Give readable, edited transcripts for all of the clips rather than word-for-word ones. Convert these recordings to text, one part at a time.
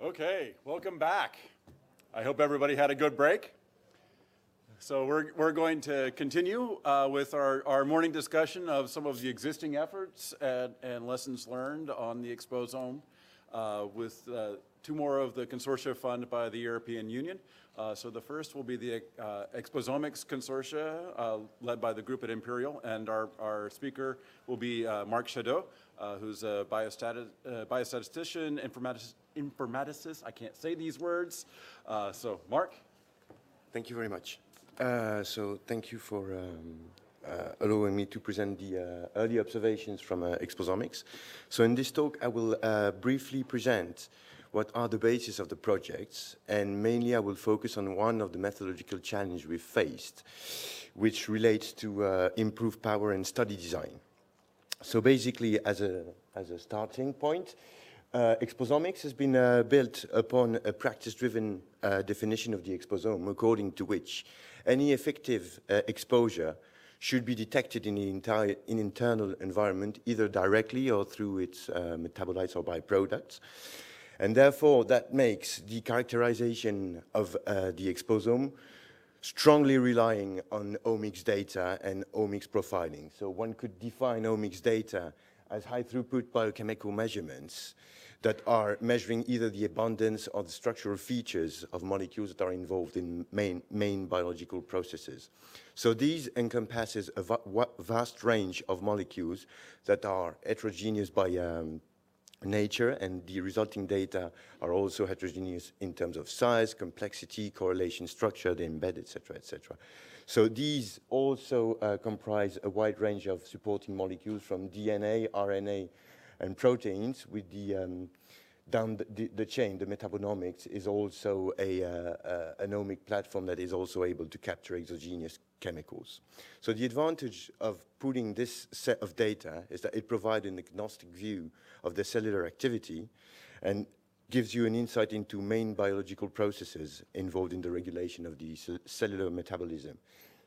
Okay, welcome back. I hope everybody had a good break. So we're going to continue with our morning discussion of some of the existing efforts and lessons learned on the EXPOSOME with two more of the consortia funded by the European Union. So the first will be the EXPOSoMICS consortia led by the group at Imperial, and our speaker will be Marc Chadeau, who's a biostatistician, informaticist, I can't say these words. So Marc. Thank you very much. So thank you for allowing me to present the early observations from EXPOSoMICS. So in this talk, I will briefly present what are the basis of the projects, and mainly I will focus on one of the methodological challenges we've faced, which relates to improved power and study design. So basically, as a starting point, EXPOSoMICS has been built upon a practice-driven definition of the exposome, according to which any effective exposure should be detected in the internal environment, either directly or through its metabolites or byproducts. And therefore, that makes the characterization of the exposome strongly relying on omics data and omics profiling. So one could define omics data as high-throughput biochemical measurements that are measuring either the abundance or the structural features of molecules that are involved in main biological processes. So these encompasses a vast range of molecules that are heterogeneous by nature, and the resulting data are also heterogeneous in terms of size, complexity, correlation structure, the embed, etc., etc. So these also comprise a wide range of supporting molecules from DNA, RNA, and proteins. With the down the chain, the metabonomics is also an omic platform that is also able to capture exogenous chemicals. So the advantage of putting this set of data is that it provides an agnostic view of the cellular activity and gives you an insight into main biological processes involved in the regulation of the cellular metabolism.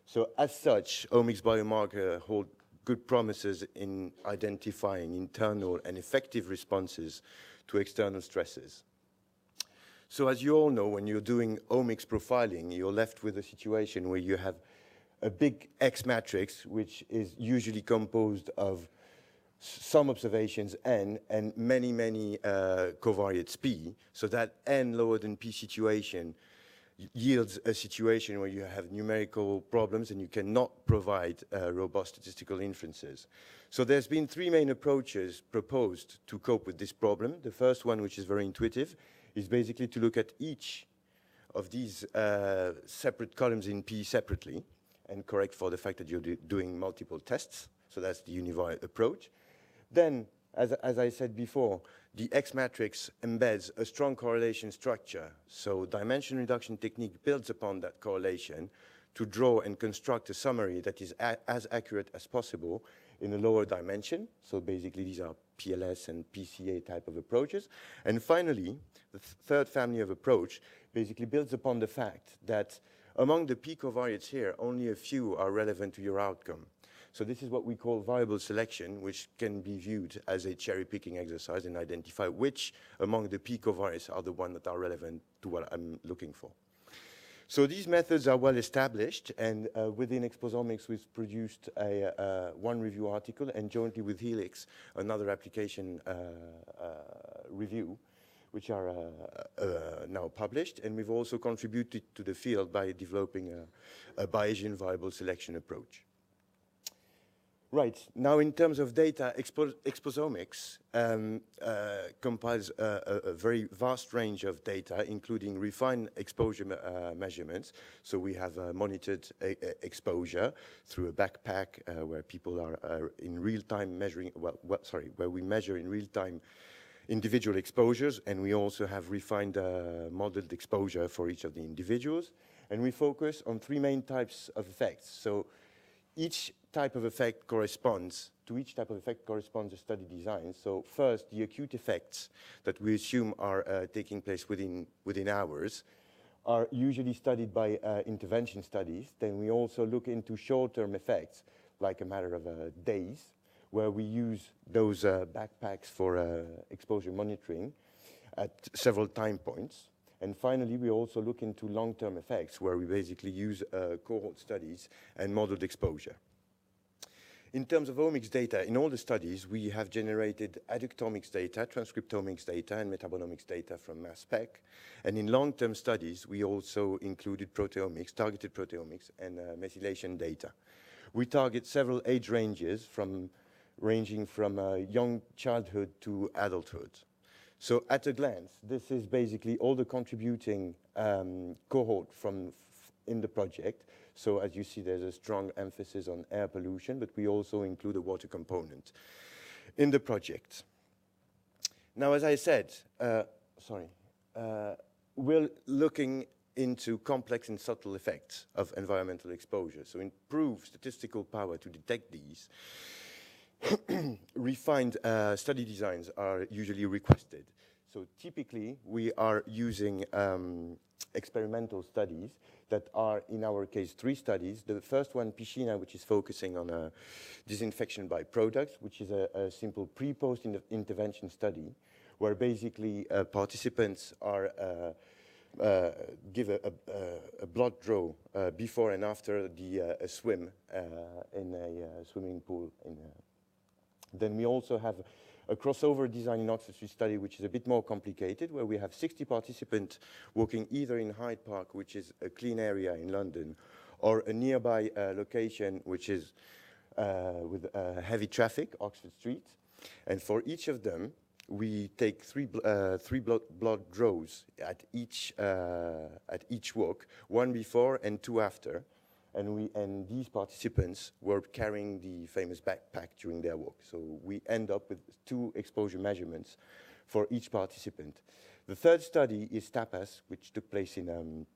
So as such, omics biomarker hold good promises in identifying internal and effective responses to external stresses. So as you all know, when you're doing omics profiling, you're left with a situation where you have a big X matrix, which is usually composed of some observations N and many covariates P. So that N lower than P situation yields a situation where you have numerical problems and you cannot provide robust statistical inferences. So there's been three main approaches proposed to cope with this problem. The first one, which is very intuitive, is basically to look at each of these separate columns in P separately and correct for the fact that you're doing multiple tests. So that's the univariate approach. Then, as I said before, the X matrix embeds a strong correlation structure. So dimension reduction technique builds upon that correlation to draw and construct a summary that is as accurate as possible in a lower dimension. So basically, these are PLS and PCA type of approaches. And finally, the third family of approach basically builds upon the fact that among the P covariates here, only a few are relevant to your outcome. So this is what we call variable selection, which can be viewed as a cherry-picking exercise and identify which among the P covariates are the ones that are relevant to what I'm looking for. So these methods are well established, and within EXPOSoMICS, we've produced one review article, and jointly with Helix, another application review, which are now published. And we've also contributed to the field by developing a Bayesian variable selection approach. Right, now in terms of data, EXPOSoMICS compiles a very vast range of data, including refined exposure measurements. So we have monitored exposure through a backpack where people are in real time measuring, where we measure in real time individual exposures, and we also have refined modeled exposure for each of the individuals. And we focus on three main types of effects. So each type of effect corresponds a study design. So first, the acute effects that we assume are taking place within hours are usually studied by intervention studies. Then we also look into short-term effects, like a matter of days, where we use those backpacks for exposure monitoring. at several time points. And finally, we also look into long-term effects, where we basically use cohort studies and modeled exposure. In terms of omics data, in all the studies, we have generated adductomics data, transcriptomics data, and metabolomics data from mass spec. And in long-term studies, we also included proteomics, targeted proteomics, and methylation data. We target several age ranges, ranging from young childhood to adulthood. So at a glance, this is basically all the contributing cohort in the project. So as you see, there's a strong emphasis on air pollution, but we also include a water component in the project. Now, as I said, we're looking into complex and subtle effects of environmental exposure. So improve statistical power to detect these. Refined study designs are usually requested. So typically, we are using experimental studies that are, in our case, 3 studies. The first one, Piscina, which is focusing on disinfection by products, which is a simple pre-post intervention study, where basically participants are give a blood draw before and after a swim in a swimming pool. Then we also have a crossover design in Oxford Street study, which is a bit more complicated, where we have 60 participants working either in Hyde Park, which is a clean area in London, or a nearby location, which is with heavy traffic, Oxford Street. And for each of them, we take three blood draws at each walk, 1 before and 2 after. And these participants were carrying the famous backpack during their walk. So we end up with 2 exposure measurements for each participant. The third study is TAPAS, which took place in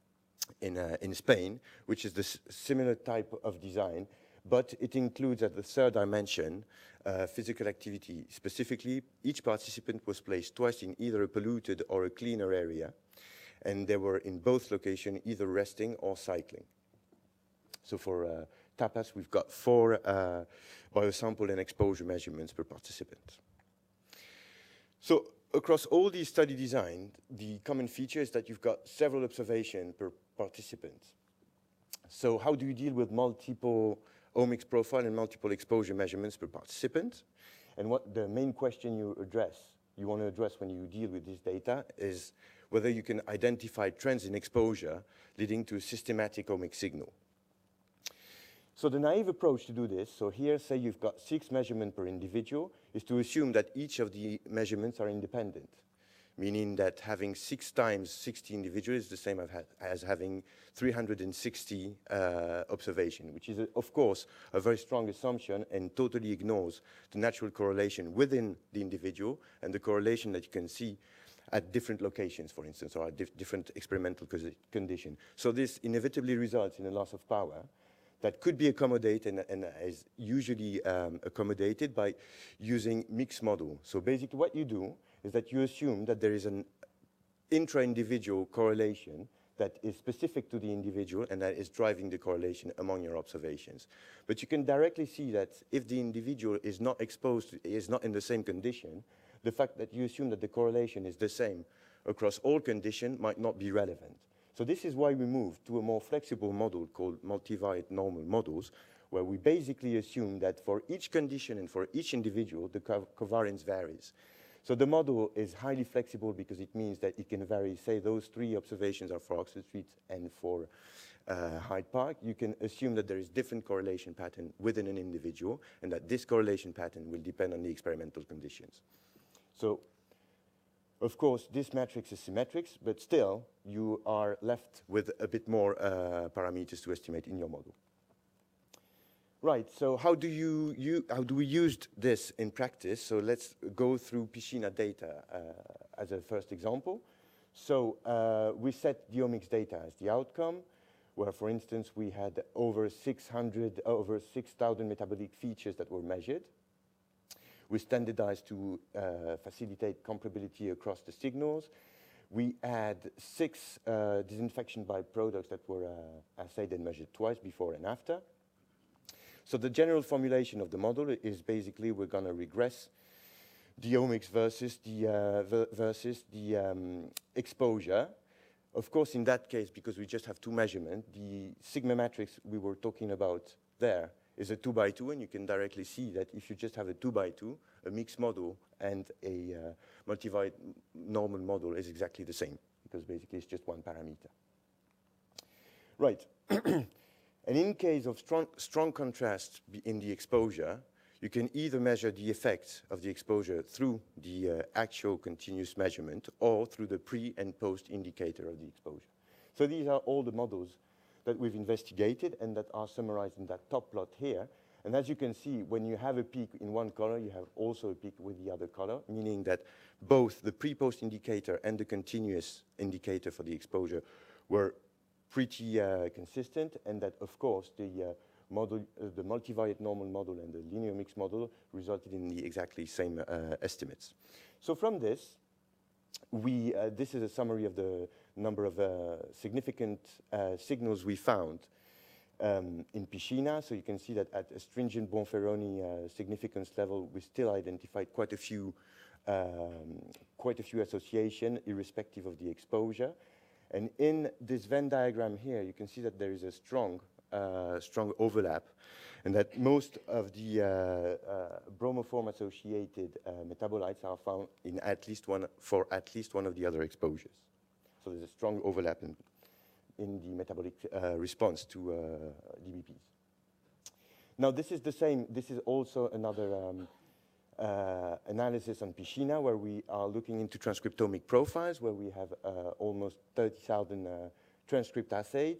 Spain, which is the similar type of design, but it includes at the third dimension physical activity. Specifically, each participant was placed twice in either a polluted or a cleaner area, and they were in both locations either resting or cycling. So for TAPAS, we've got 4 biosample and exposure measurements per participant. So across all these study designs, the common feature is that you've got several observations per participant. So how do you deal with multiple omics profile and multiple exposure measurements per participant? And what the main question you want to address when you deal with this data is whether you can identify trends in exposure leading to a systematic omic signal. So the naive approach to do this, so here say you've got 6 measurements per individual, is to assume that each of the measurements are independent, meaning that having 6 times 60 individuals is the same as having 360 observations, which is, of course, a very strong assumption and totally ignores the natural correlation within the individual and the correlation that you can see at different locations, for instance, or at different experimental conditions. So this inevitably results in a loss of power that could be accommodated and is usually accommodated by using mixed model. So basically what you do is that you assume that there is an intra-individual correlation that is specific to the individual and that is driving the correlation among your observations. But you can directly see that if the individual is not exposed, is not in the same condition, the fact that you assume that the correlation is the same across all conditions might not be relevant. So this is why we moved to a more flexible model called multivariate normal models, where we basically assume that for each condition and for each individual, the covariance varies. So the model is highly flexible because it means that it can vary, say those 3 observations are for Oxford Street and for Hyde Park. You can assume that there is different correlation pattern within an individual and that this correlation pattern will depend on the experimental conditions. So of course, this matrix is symmetric, but still, you are left with a bit more parameters to estimate in your model. Right, so how do we use this in practice? So let's go through Piscina data as a first example. So we set the omics data as the outcome, where, for instance, we had over 6,000 metabolic features that were measured. We standardized to facilitate comparability across the signals. We had 6 disinfection by products that were assayed and measured twice, before and after. So the general formulation of the model is basically we're going to regress the omics versus the exposure. Of course, in that case, because we just have two measurements, the sigma matrix we were talking about there is a 2 by 2, and you can directly see that if you just have a 2 by 2, a mixed model and a multivariate normal model is exactly the same, because basically it's just one parameter. Right. And in case of strong contrast in the exposure, you can either measure the effect of the exposure through the actual continuous measurement or through the pre and post indicator of the exposure. So these are all the models that we've investigated and that are summarized in that top plot here. And as you can see, when you have a peak in one color, you have also a peak with the other color, meaning that both the pre-post indicator and the continuous indicator for the exposure were pretty consistent, and that, of course, the multivariate normal model and the linear mixed model resulted in the exactly same estimates. So from this, this is a summary of the number of significant signals we found in Piscina. So you can see that at a stringent Bonferroni significance level, we still identified quite a few associations, irrespective of the exposure. And in this Venn diagram here, you can see that there is a strong overlap, and that most of the bromoform-associated metabolites are found in at least one of the other exposures. So there's a strong overlap in the metabolic response to DBPs. Now this is the same. This is also another analysis on Piscina, where we are looking into transcriptomic profiles, where we have almost 30,000 transcript assays.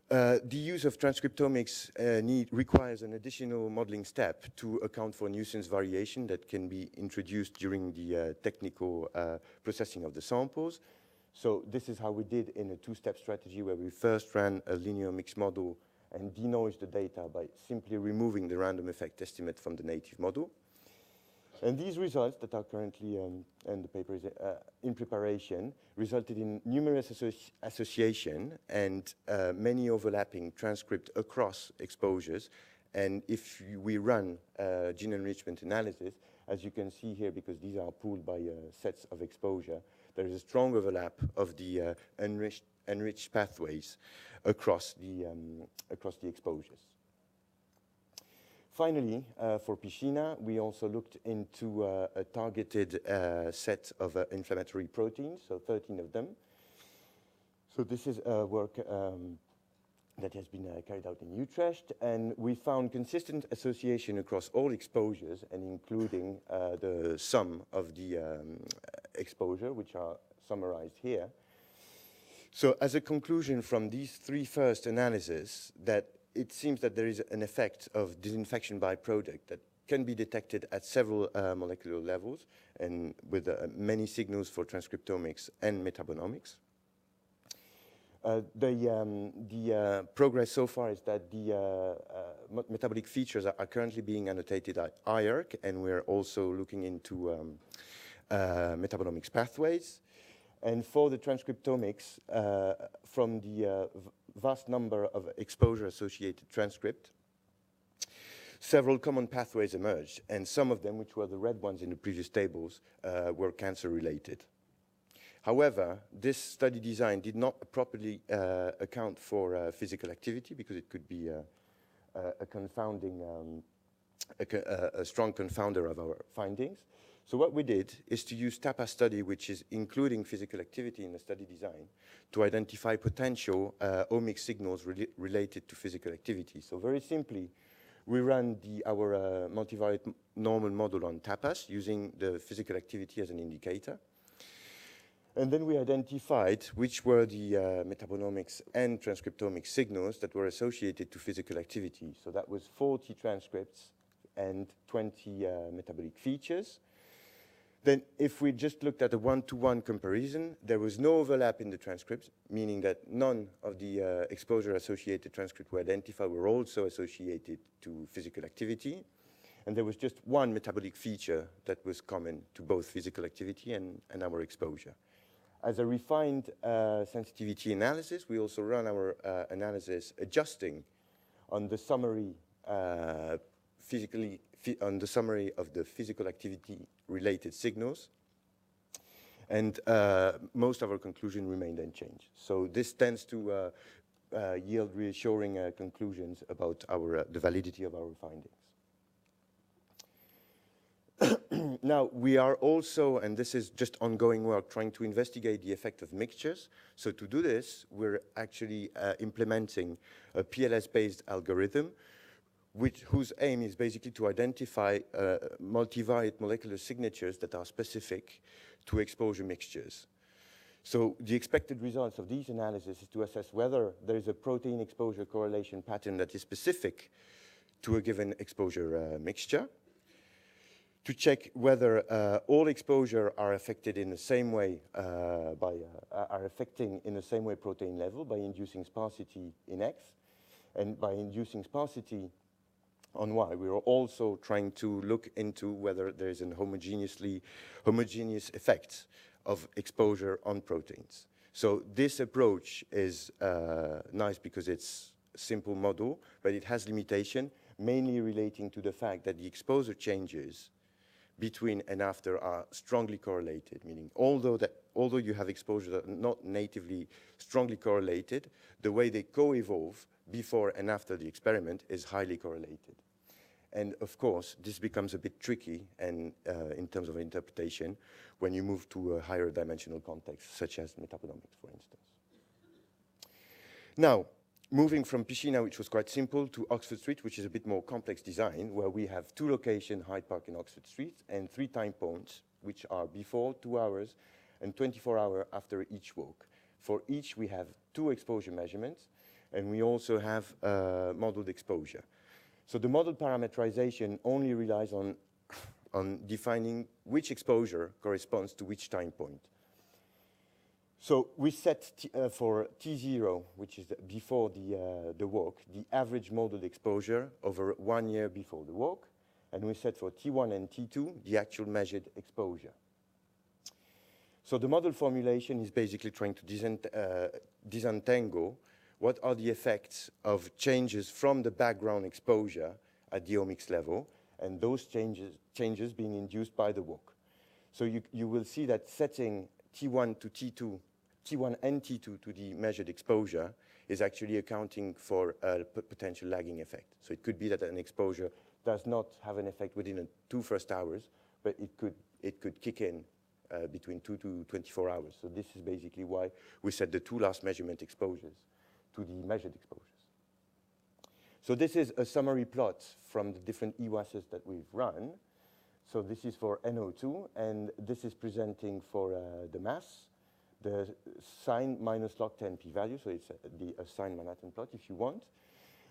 The use of transcriptomics requires an additional modeling step to account for nuisance variation that can be introduced during the technical processing of the samples. So this is how we did in a two-step strategy, where we first ran a linear mixed model and denoised the data by simply removing the random effect estimate from the native model. And these results that are currently, and the paper is in preparation, resulted in numerous association and many overlapping transcript across exposures. And if we run gene enrichment analysis, as you can see here, because these are pooled by sets of exposure, there is a strong overlap of the enriched pathways across the exposures. Finally, for Piscina, we also looked into a targeted set of inflammatory proteins, so 13 of them. So this is work that has been carried out in Utrecht, and we found consistent association across all exposures, and including the sum of the exposure, which are summarized here. So as a conclusion from these three first analyses, that it seems that there is an effect of disinfection byproduct that can be detected at several molecular levels, and with many signals for transcriptomics and metabonomics. The progress so far is that the metabolic features are currently being annotated at IARC, and we're also looking into metabolomics pathways. And for the transcriptomics, from the vast number of exposure-associated transcript, several common pathways emerged, and some of them, which were the red ones in the previous tables, were cancer-related. However, this study design did not properly account for physical activity, because it could be a strong confounder of our findings. So what we did is to use TAPA study, which is including physical activity in the study design, to identify potential omics signals related to physical activity. So very simply, we ran our multivariate normal model on TAPAS using the physical activity as an indicator. And then we identified which were the metabonomics and transcriptomic signals that were associated to physical activity. So that was 40 transcripts and 20 metabolic features. Then if we just looked at a one-to-one comparison, there was no overlap in the transcripts, meaning that none of the exposure-associated transcripts we identified were also associated to physical activity. And there was just one metabolic feature that was common to both physical activity and our exposure. As a refined sensitivity analysis, we also run our analysis adjusting on the summary on the summary of the physical activity-related signals, and most of our conclusions remained unchanged. So this tends to yield reassuring conclusions about the validity of our findings. Now, we are also, and this is just ongoing work, trying to investigate the effect of mixtures. So to do this, we're actually implementing a PLS-based algorithm, whose aim is basically to identify multivariate molecular signatures that are specific to exposure mixtures. So the expected results of these analyses is to assess whether there is a protein exposure correlation pattern that is specific to a given exposure mixture, to check whether all exposure are affected in the same way are affecting in the same way protein level by inducing sparsity in X, and by inducing sparsity on Y. We are also trying to look into whether there is an homogeneous effect of exposure on proteins. So this approach is nice because it's a simple model, but it has limitation, mainly relating to the fact that the exposure changes between and after are strongly correlated, meaning although you have exposures that are not natively strongly correlated, the way they co-evolve before and after the experiment is highly correlated. And of course, this becomes a bit tricky and in terms of interpretation when you move to a higher dimensional context, such as metabolomics, for instance. Now, moving from Piscina, which was quite simple, to Oxford Street, which is a bit more complex design, where we have 2 locations, Hyde Park and Oxford Street, and 3 time points, which are before 2 hours and 24 hours after each walk. For each, we have 2 exposure measurements, and we also have modeled exposure. So the model parameterization only relies on defining which exposure corresponds to which time point. So we set for T0, which is before the walk, the average modeled exposure over 1 year before the walk. And we set for T1 and T2, the actual measured exposure. So the model formulation is basically trying to disentangle what are the effects of changes from the background exposure at the omics level, and those changes being induced by the walk. So you will see that setting T1 to T2, T1 and T2 to the measured exposure is actually accounting for a potential lagging effect. So it could be that an exposure does not have an effect within the 2 first hours, but it could kick in between 2 to 24 hours. So this is basically why we set the 2 last measurement exposures to the measured exposures. So this is a summary plot from the different EWASs that we've run. So this is for NO2, and this is presenting for the mass, the sine minus log 10 p-value, so it's the sine Manhattan plot if you want.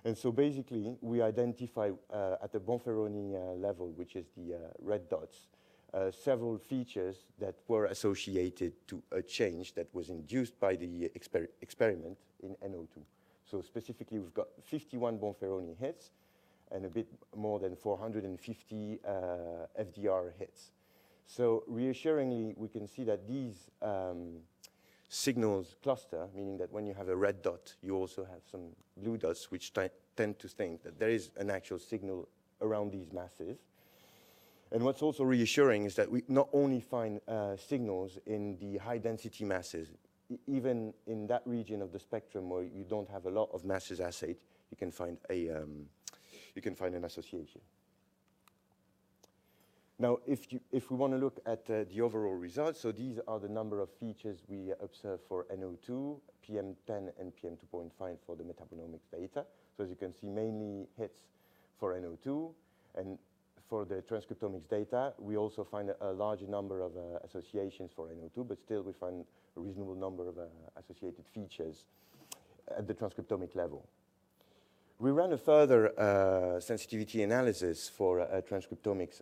And so basically, we identify at the Bonferroni level, which is the red dots, several features that were associated to a change that was induced by the experiment in NO2. So specifically, we've got 51 Bonferroni hits and a bit more than 450 FDR hits. So reassuringly, we can see that these signals cluster, meaning that when you have a red dot, you also have some blue dots, which tend to think that there is an actual signal around these masses. And what's also reassuring is that we not only find signals in the high-density masses, even in that region of the spectrum where you don't have a lot of masses assayed, you can find an association. Now, if we want to look at the overall results, so these are the number of features we observe for NO2, PM10, and PM2.5 for the metabolomics data. So as you can see, mainly hits for NO2, and for the transcriptomics data, we also find a larger number of associations for NO2, but still we find a reasonable number of associated features at the transcriptomic level. We ran a further sensitivity analysis for transcriptomics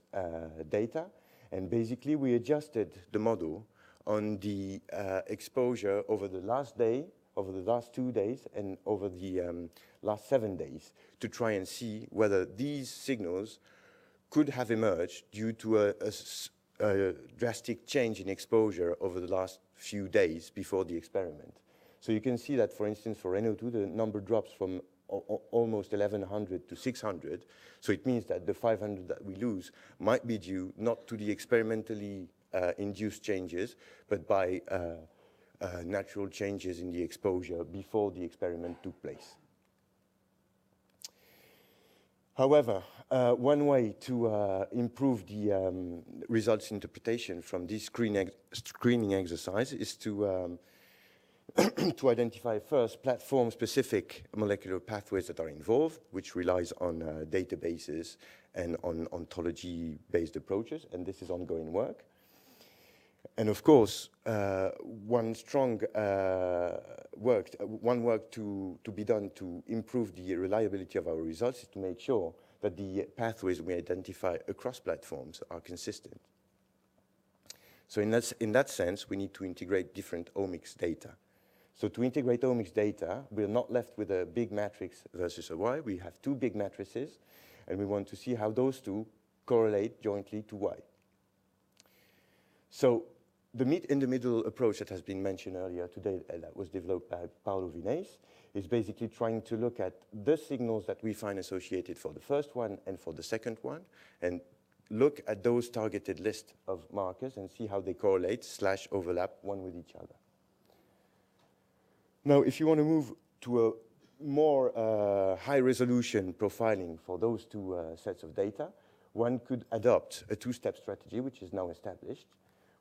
data, and basically we adjusted the model on the exposure over the last day, over the last 2 days, and over the last 7 days to try and see whether these signals could have emerged due to a drastic change in exposure over the last few days before the experiment. So you can see that, for instance, for NO2, the number drops from almost 1100 to 600. So it means that the 500 that we lose might be due not to the experimentally induced changes, but by natural changes in the exposure before the experiment took place. However, one way to improve the results interpretation from this screening exercise is to to identify first platform-specific molecular pathways that are involved, which relies on databases and on ontology-based approaches, and this is ongoing work. And of course, one work to be done to improve the reliability of our results is to make sure that the pathways we identify across platforms are consistent. So in that sense, we need to integrate different omics data. So to integrate omics data, we're not left with a big matrix versus a Y. We have two big matrices, and we want to see how those two correlate jointly to Y. So the meet-in-the-middle approach that has been mentioned earlier today, that was developed by Paolo Vinais, is basically trying to look at the signals that we find associated for the first one and for the second one, and look at those targeted list of markers and see how they correlate / overlap one with each other. Now, if you want to move to a more high-resolution profiling for those two sets of data, one could adopt a two-step strategy, which is now established,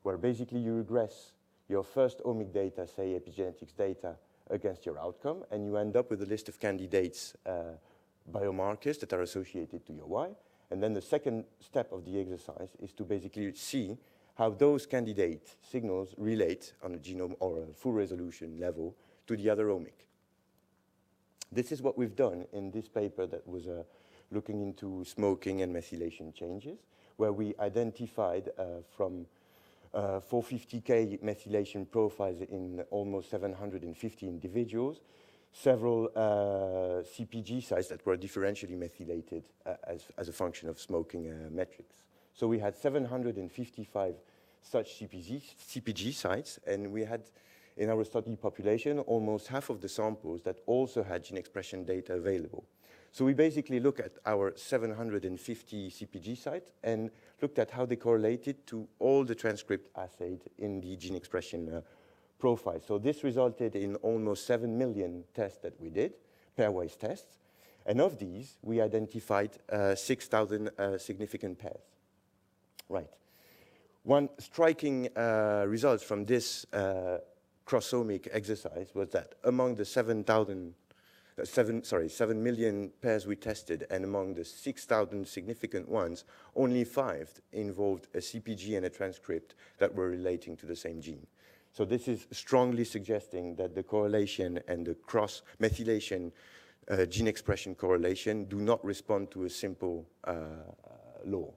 where basically you regress your first omic data, say epigenetics data, against your outcome, and you end up with a list of candidates biomarkers that are associated to your Y. And then the second step of the exercise is to basically see how those candidate signals relate on a genome or a full resolution level to the other omic. This is what we've done in this paper that was looking into smoking and methylation changes, where we identified from 450K methylation profiles in almost 750 individuals, several CpG sites that were differentially methylated as a function of smoking metrics. So we had 755 such CpG sites, and we had in our study population almost half of the samples that also had gene expression data available. So we basically look at our 750 CpG sites and looked at how they correlated to all the transcript assayed in the gene expression profile. So this resulted in almost 7 million tests that we did, pairwise tests. And of these, we identified 6,000 significant pairs. Right. One striking result from this cross-omic exercise was that among the 7 million pairs we tested, and among the 6,000 significant ones, only 5 involved a CpG and a transcript that were relating to the same gene. So this is strongly suggesting that the correlation and the cross-methylation gene expression correlation do not respond to a simple law.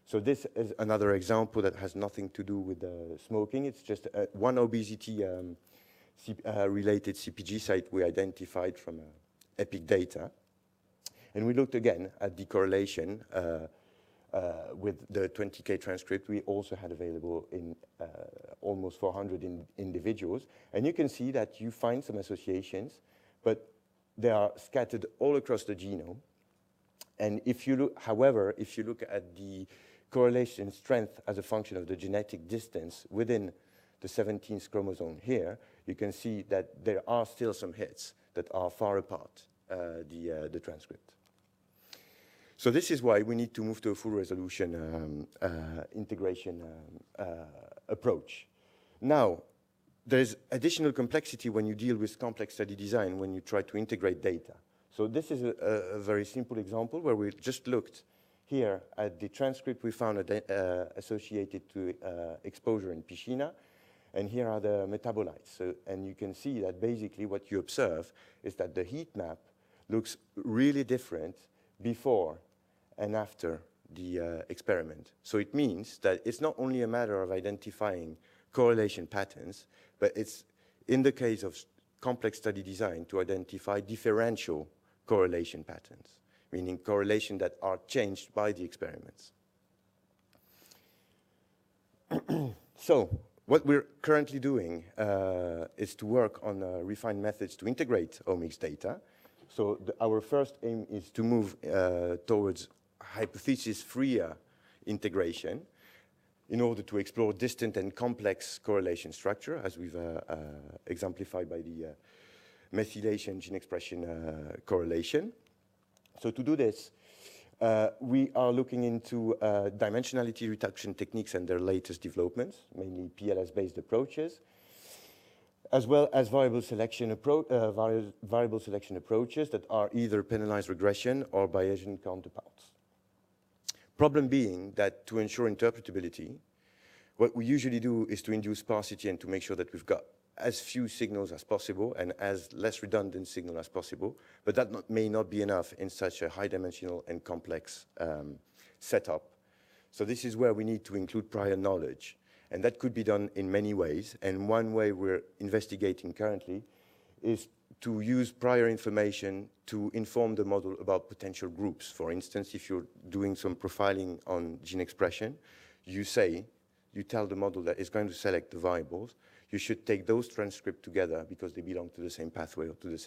So this is another example that has nothing to do with smoking. It's just one obesity related CpG site we identified from EPIC data. And we looked again at the correlation with the 20K transcript we also had available in almost 400 individuals. And you can see that you find some associations, but they are scattered all across the genome. And if you look, however, if you look at the correlation strength as a function of the genetic distance within the 17th chromosome here, you can see that there are still some hits that are far apart the transcript. So this is why we need to move to a full resolution integration approach. Now, there's additional complexity when you deal with complex study design when you try to integrate data. So this is a very simple example where we just looked here at the transcript we found associated to exposure in piscina, and here are the metabolites. So, and you can see that basically what you observe is that the heat map looks really different before and after the experiment. So it means that it's not only a matter of identifying correlation patterns, but it's, in the case of complex study design, to identify differential correlation patterns, meaning correlation that are changed by the experiments. So what we're currently doing is to work on refined methods to integrate omics data. So our first aim is to move towards hypothesis-freer integration in order to explore distant and complex correlation structure, as we've exemplified by the methylation gene expression correlation. So to do this, we are looking into dimensionality reduction techniques and their latest developments, mainly PLS-based approaches, as well as variable selection approaches that are either penalized regression or Bayesian counterparts. Problem being that to ensure interpretability, what we usually do is to induce sparsity and to make sure that we've got as few signals as possible and as less redundant signal as possible, but that may not be enough in such a high-dimensional and complex setup. So this is where we need to include prior knowledge, and that could be done in many ways, and one way we're investigating currently is to use prior information to inform the model about potential groups. For instance, if you're doing some profiling on gene expression, you tell the model that it's going to select the variables. You should take those transcripts together because they belong to the same pathway or to the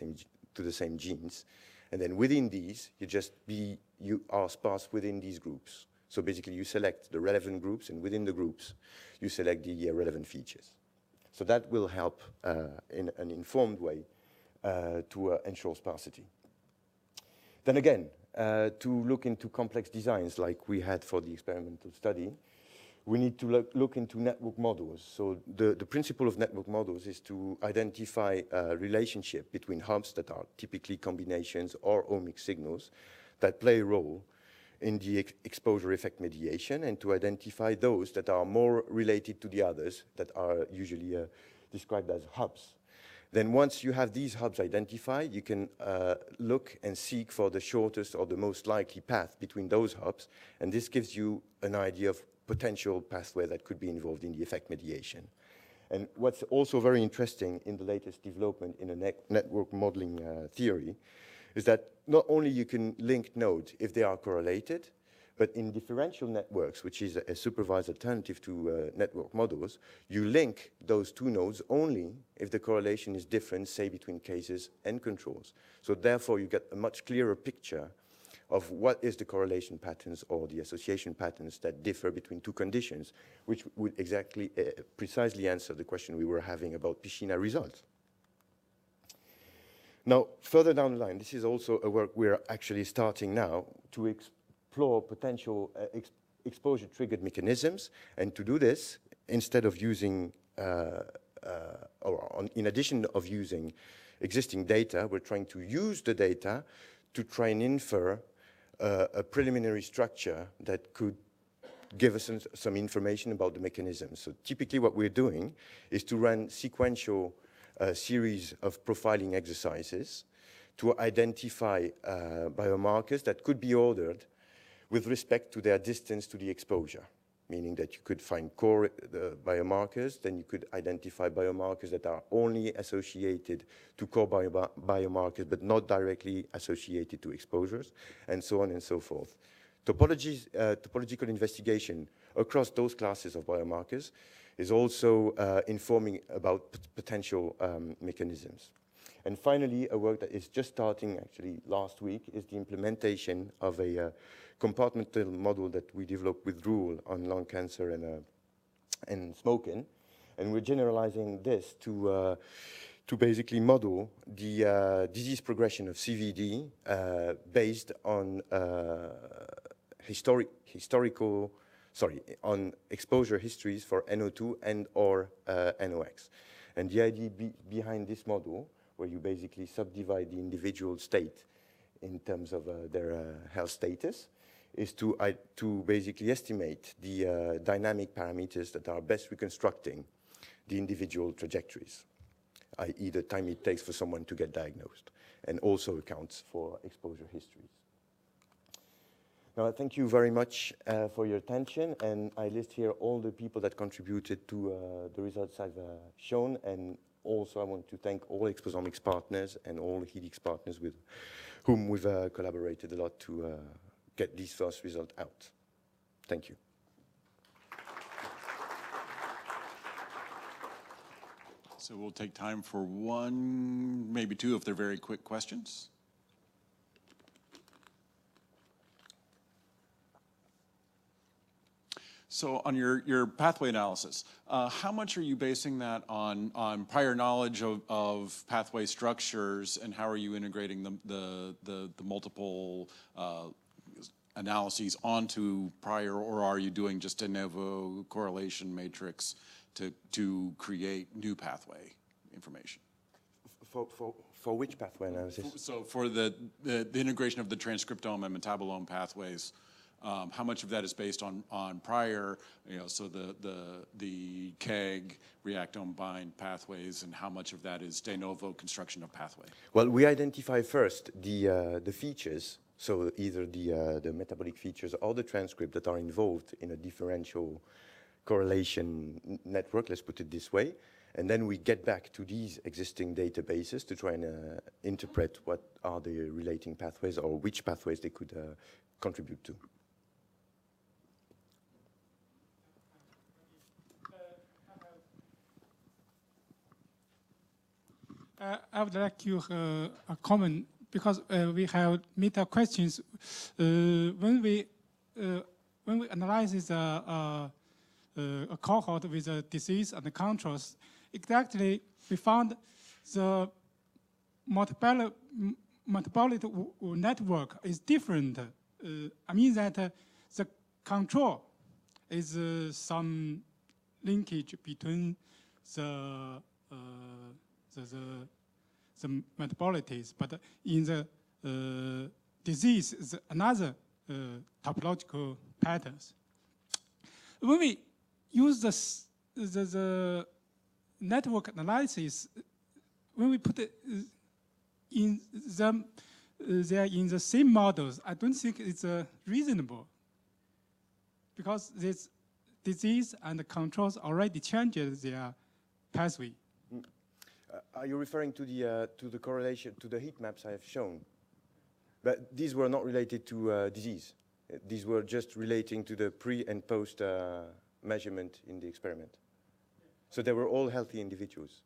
same genes. And then within these, you are sparse within these groups. So basically, you select the relevant groups, and within the groups, you select the relevant features. So that will help in an informed way to ensure sparsity. Then again, to look into complex designs like we had for the experimental study, we need to look into network models. So the principle of network models is to identify a relationship between hubs that are typically combinations or omic signals that play a role in the exposure effect mediation, and to identify those that are more related to the others that are usually described as hubs. Then once you have these hubs identified, you can look and seek for the shortest or the most likely path between those hubs, and this gives you an idea of potential pathway that could be involved in the effect mediation. And what's also very interesting in the latest development in a network modeling theory is that not only you can link nodes if they are correlated, but in differential networks, which is a supervised alternative to network models, you link those two nodes only if the correlation is different, say, between cases and controls. So therefore, you get a much clearer picture of what is the correlation patterns or the association patterns that differ between two conditions, which would exactly, precisely answer the question we were having about Piscina results. Now, further down the line, this is also a work we're actually starting now to explore potential exposure-triggered mechanisms. And to do this, instead of using, in addition of using existing data, we're trying to use the data to try and infer a preliminary structure that could give us some information about the mechanism. So typically what we're doing is to run sequential series of profiling exercises to identify biomarkers that could be ordered with respect to their distance to the exposure, meaning that you could find core biomarkers, then you could identify biomarkers that are only associated to core biomarkers but not directly associated to exposures, and so on and so forth. Topological investigation across those classes of biomarkers is also informing about potential mechanisms. And finally, a work that is just starting actually last week is the implementation of a compartmental model that we developed with Roule on lung cancer and smoking. And we're generalizing this to basically model the disease progression of CVD based on on exposure histories for NO2 and or NOx. And the idea behind this model, where you basically subdivide the individual state in terms of their health status, is to basically estimate the dynamic parameters that are best reconstructing the individual trajectories, i.e. the time it takes for someone to get diagnosed, and also accounts for exposure histories. Now, I thank you very much for your attention, and I list here all the people that contributed to the results I've shown, and also I want to thank all EXPOSoMICS partners and all Helix partners with whom we've collaborated a lot to get these first results out. Thank you. So we'll take time for one, maybe two, if they're very quick questions. So on your pathway analysis, how much are you basing that on prior knowledge of pathway structures, and how are you integrating the multiple analyses onto prior, or are you doing just de novo correlation matrix to create new pathway information? For which pathway analysis? So for the integration of the transcriptome and metabolome pathways, how much of that is based on prior, so the KEG, reactome bind pathways, and how much of that is de novo construction of pathway? Well, we identify first the features, so either the metabolic features or the transcript that are involved in a differential correlation network, let's put it this way. And then we get back to these existing databases to try and interpret what are the relating pathways or which pathways they could contribute to. I would like to a comment, because we have meta questions. When we analyze a cohort with a disease and the contrast, exactly we found the metabolic network is different. I mean that the control is some linkage between the metabolites, but in the disease is another topological patterns. When we use the network analysis, when we put it in them, they are in the same models, I don't think it's reasonable, because this disease and the controls already changes their pathway. Are you referring to the correlation, to the heat maps I have shown? But these were not related to disease. These were just relating to the pre and post measurement in the experiment. So they were all healthy individuals.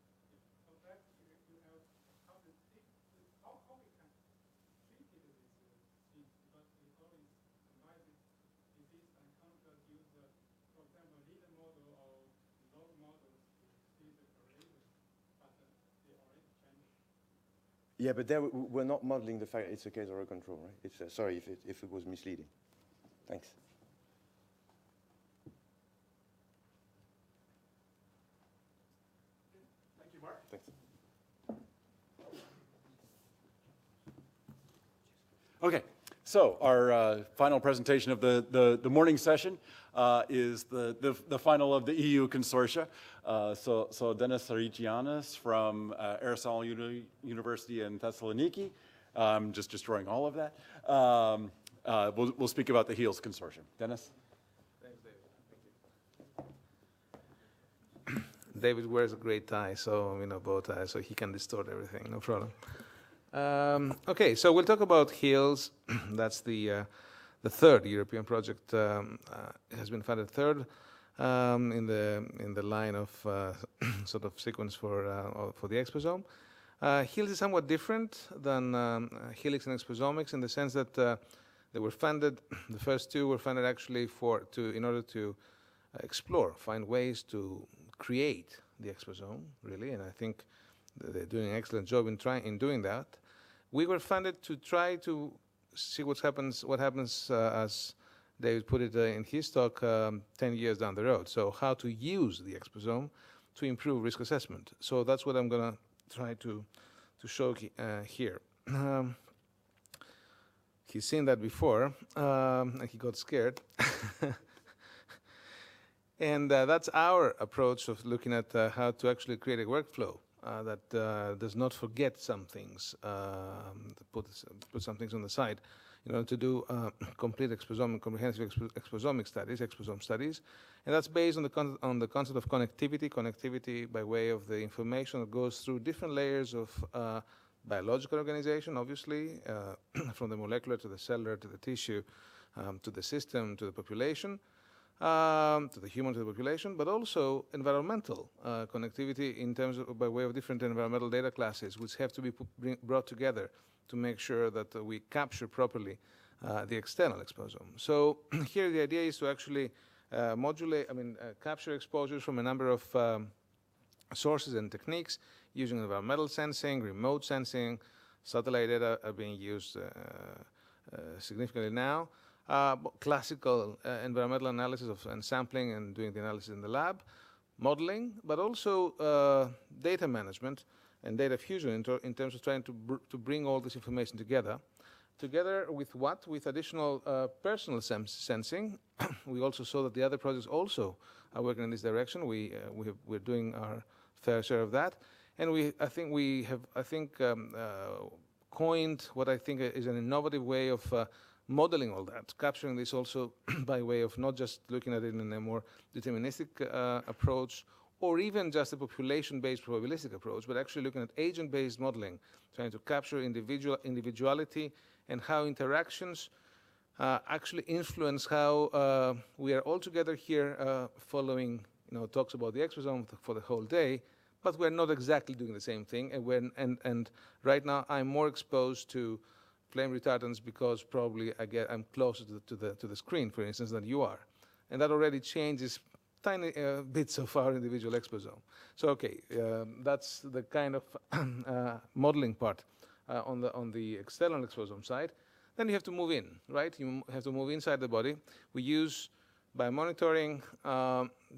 Yeah, but there we're not modeling the fact it's a case or a control, right? It's sorry if it was misleading. Thanks. Thank you, Marc. Thanks. Okay, so our final presentation of the morning session is the final of the EU consortia. So Dennis Sarigiannis from Aristotle University in Thessaloniki, I'm just destroying all of that. We'll speak about the HEALS consortium. Dennis? Thanks, David. Thank you. David wears a great tie, so bow tie, so he can distort everything, no problem. Okay, so we'll talk about HEALS. That's the third European project. It has been funded third in the line of sort of sequence for the exposome. HEALS is somewhat different than Helix and EXPOSoMICS in the sense that they were funded. The first two were funded actually in order to explore, find ways to create the exposome, really, and I think they're doing an excellent job in doing that. We were funded to try to see what happens as David put it in his talk 10 years down the road. So how to use the exposome to improve risk assessment. So that's what I'm going to try to show here. He's seen that before, and he got scared. And that's our approach of looking at how to actually create a workflow that does not forget some things, put some things on the side, in order to do complete comprehensive exposomic studies, exposome studies. And that's based on the concept of connectivity by way of the information that goes through different layers of biological organization, obviously, from the molecular to the cellular to the tissue, to the system, to the population, to the human, to the population, but also environmental connectivity in terms of by way of different environmental data classes, which have to be brought together to make sure that we capture properly the external exposome. So here the idea is to actually capture exposures from a number of sources and techniques using environmental sensing, remote sensing. Satellite data are being used significantly now. Classical environmental analysis and sampling and doing the analysis in the lab, modeling, but also data management and data fusion in terms of trying to bring all this information together. Together with what? With additional personal sensing. We also saw that the other projects also are working in this direction. We're doing our fair share of that. And I think we have coined what I think is an innovative way of modeling all that, capturing this also by way of not just looking at it in a more deterministic approach, or even just a population-based probabilistic approach, but actually looking at agent-based modeling, trying to capture individuality and how interactions actually influence how we are all together here following talks about the exposome for the whole day, but we're not exactly doing the same thing. And right now I'm more exposed to flame retardants because probably I'm closer to the screen, for instance, than you are. And that already changes tiny bits of our individual exposome. So okay, that's the kind of modeling part on the external exposome side. Then you have to move in, right? You have to move inside the body. We use by monitoring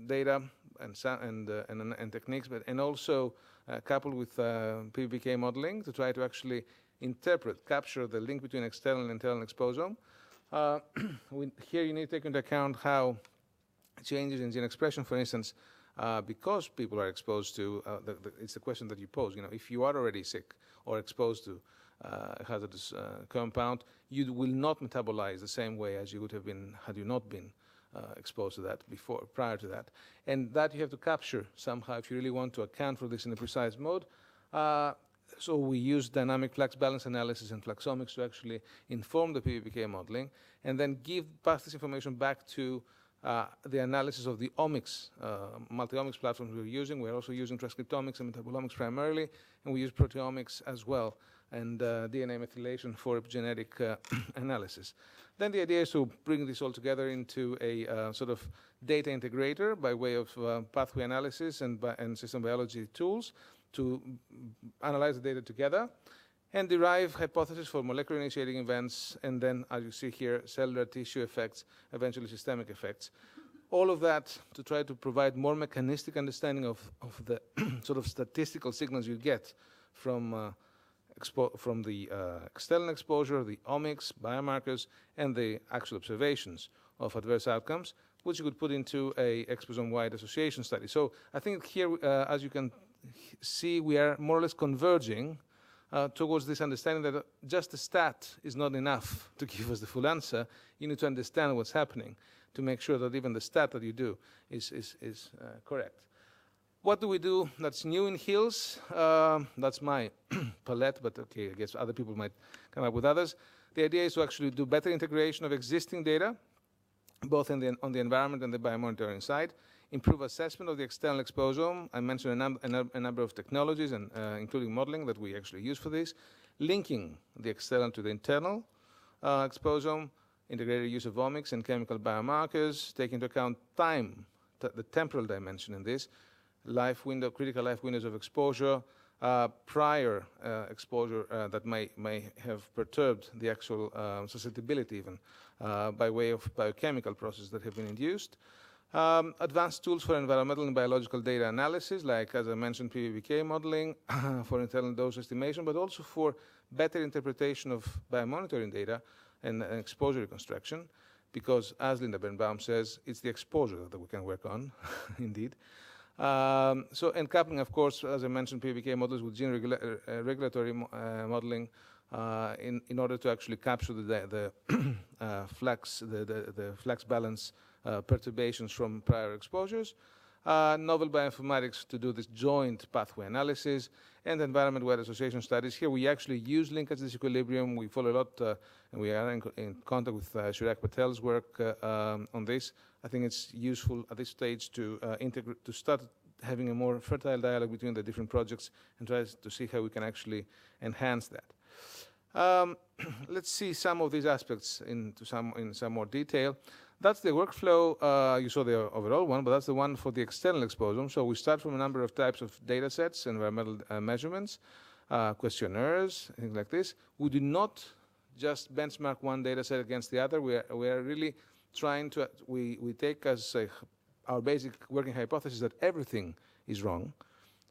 data and techniques, and also coupled with PBPK modeling to try to actually capture the link between external and internal exposome. Here you need to take into account how changes in gene expression, for instance, because people are exposed to, it's the question that you pose, if you are already sick or exposed to a hazardous compound, you will not metabolize the same way as you would have been had you not been exposed to that prior to that. And that you have to capture somehow if you really want to account for this in a precise mode. So we use dynamic flux balance analysis and fluxomics to actually inform the PBPK modeling, and then pass this information back to the analysis of the omics, multi-omics platforms we're using. We're also using transcriptomics and metabolomics primarily, and we use proteomics as well, and DNA methylation for epigenetic analysis. Then the idea is to bring this all together into a sort of data integrator by way of pathway analysis and system biology tools to analyze the data together and derive hypotheses for molecular initiating events, and then, as you see here, cellular tissue effects, eventually systemic effects. All of that to try to provide more mechanistic understanding of the sort of statistical signals you get from the external exposure, the omics, biomarkers, and the actual observations of adverse outcomes, which you could put into a exposome-wide association study. So I think here, as you can see, we are more or less converging towards this understanding that just a stat is not enough to give us the full answer. You need to understand what's happening to make sure that even the stat that you do is correct. What do we do that's new in HEALS? That's my palette, but okay, I guess other people might come up with others. The idea is to actually do better integration of existing data, both on the environment and the biomonitoring side. Improve assessment of the external exposome. I mentioned a number of technologies, and including modeling, that we actually use for this. Linking the external to the internal exposome, integrated use of omics and chemical biomarkers, take into account time, the temporal dimension in this, critical life windows of exposure, prior exposure that may have perturbed the actual susceptibility even by way of biochemical processes that have been induced. Advanced tools for environmental and biological data analysis, like, as I mentioned, PBPK modeling for internal dose estimation, but also for better interpretation of biomonitoring data and exposure reconstruction, because, as Linda Birnbaum says, it's the exposure that we can work on, indeed. And coupling, of course, as I mentioned, PBPK models with gene regulatory modeling in order to actually capture the flux balance perturbations from prior exposures. Novel bioinformatics to do this joint pathway analysis, and environment-wide association studies. Here we actually use linkage disequilibrium. We follow a lot, and we are in contact with Chirag Patel's work on this. I think it's useful at this stage to start having a more fertile dialogue between the different projects and try to see how we can actually enhance that. Let's see some of these aspects in some more detail. That's the workflow. You saw the overall one, but that's the one for the external exposome. So we start from a number of types of data sets, environmental measurements, questionnaires, things like this. We do not just benchmark one data set against the other. We are really trying to, we take as our basic working hypothesis that everything is wrong.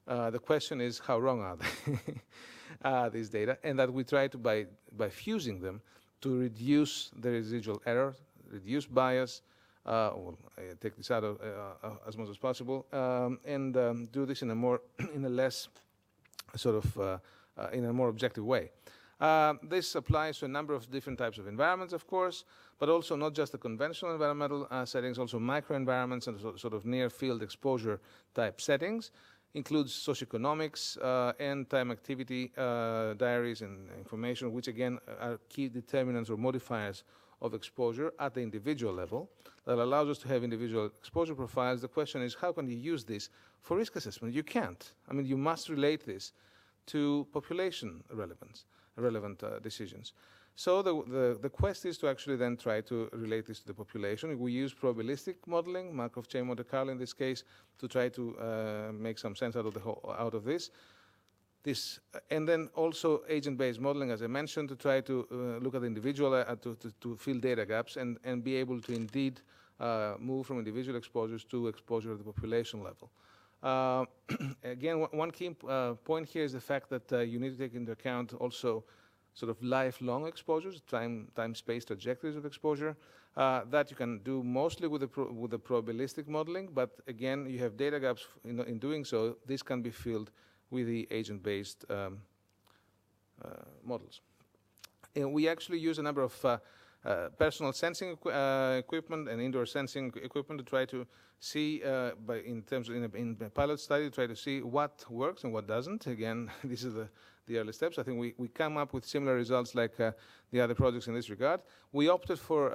The question is, how wrong are they, these data? And that we try to, by fusing them, to reduce the residual error, reduce bias, take this out of, as much as possible, and do this in a more, in a less sort of, in a more objective way. This applies to a number of different types of environments, of course, but also not just the conventional environmental settings, also microenvironments and sort of near-field exposure type settings. Includes socioeconomics and time activity diaries and information, which again are key determinants or modifiers of exposure at the individual level that allows us to have individual exposure profiles. The question is, how can you use this for risk assessment? You can't. I mean, you must relate this to population relevant decisions. So the quest is to actually then try to relate this to the population. We use probabilistic modeling, Markov chain Monte Carlo in this case, to try to make some sense out of this. And then also agent-based modeling, as I mentioned, to try to look at the individual, to fill data gaps and be able to indeed move from individual exposures to exposure at the population level. Again, one key point here is the fact that you need to take into account also sort of lifelong exposures, time-space trajectories of exposure. That you can do mostly with the probabilistic modeling, but again, you have data gaps in doing so. This can be filled with the agent-based models. And we actually use a number of personal sensing equipment and indoor sensing equipment to try to see, in a pilot study, try to see what works and what doesn't. Again, this is the early steps. I think we come up with similar results like the other projects in this regard. We opted for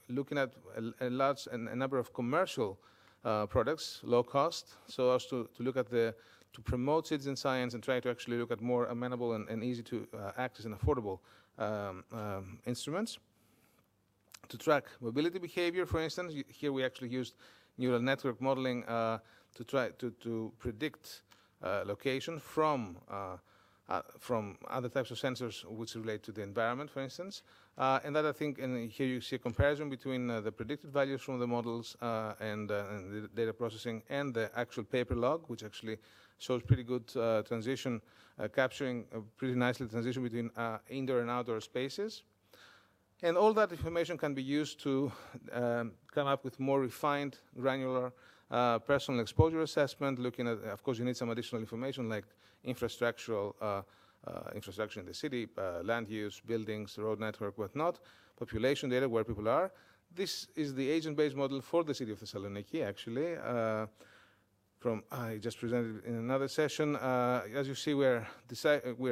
looking at a number of commercial products, low cost, so as to look at to promote citizen science and try to actually look at more amenable and easy to access and affordable instruments. To track mobility behavior, for instance, here we actually used neural network modeling to try to predict location from other types of sensors which relate to the environment, for instance. And that I think, and here you see a comparison between the predicted values from the models and the data processing and the actual paper log, which actually shows pretty good transition, capturing pretty nicely the transition between indoor and outdoor spaces. And all that information can be used to come up with more refined, granular personal exposure assessment, looking at, of course, you need some additional information like infrastructure in the city, land use, buildings, road network, whatnot, population data, where people are. This is the agent-based model for the city of Thessaloniki, actually. I just presented in another session. As you see, we're